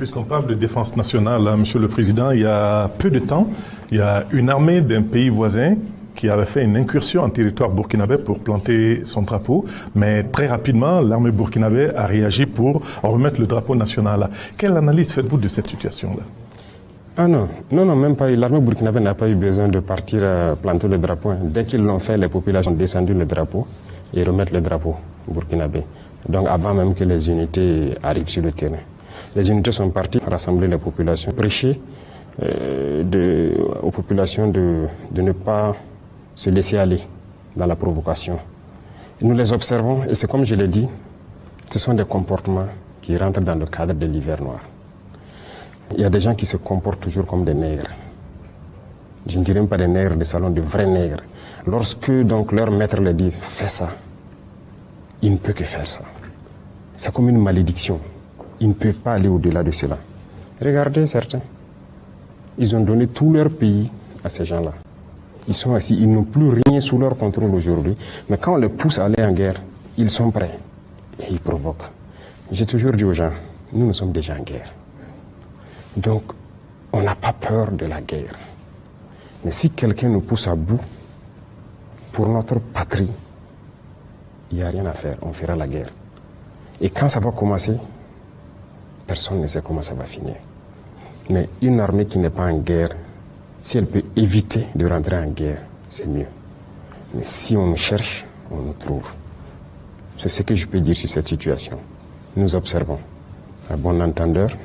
Puisqu'on parle de défense nationale, hein, Monsieur le Président, il y a peu de temps, il y a une armée d'un pays voisin qui avait fait une incursion en territoire burkinabé pour planter son drapeau, mais très rapidement, l'armée burkinabé a réagi pour remettre le drapeau national. Quelle analyse faites-vous de cette situation-là? Ah non, même pas. L'armée burkinabé n'a pas eu besoin de partir planter le drapeau. Dès qu'ils l'ont fait, les populations ont descendu le drapeau et remettent le drapeau burkinabé. Donc avant même que les unités arrivent sur le terrain. Les unités sont parties rassembler les populations, prêcher aux populations de ne pas se laisser aller dans la provocation. Nous les observons et c'est comme je l'ai dit, ce sont des comportements qui rentrent dans le cadre de l'hiver noir. Il y a des gens qui se comportent toujours comme des nègres. Je ne dirais même pas des nègres de salon, de vrais nègres. Lorsque donc leur maître leur dit « fais ça », il ne peut que faire ça. C'est comme une malédiction. Ils ne peuvent pas aller au-delà de cela. Regardez certains. Ils ont donné tout leur pays à ces gens-là. Ils sont assis, ils n'ont plus rien sous leur contrôle aujourd'hui. Mais quand on les pousse à aller en guerre, ils sont prêts. Et ils provoquent. J'ai toujours dit aux gens, nous sommes déjà en guerre. Donc, on n'a pas peur de la guerre. Mais si quelqu'un nous pousse à bout, pour notre patrie, il n'y a rien à faire, on fera la guerre. Et quand ça va commencer, personne ne sait comment ça va finir. Mais une armée qui n'est pas en guerre, si elle peut éviter de rentrer en guerre, c'est mieux. Mais si on nous cherche, on nous trouve. C'est ce que je peux dire sur cette situation. Nous observons, à bon entendeur,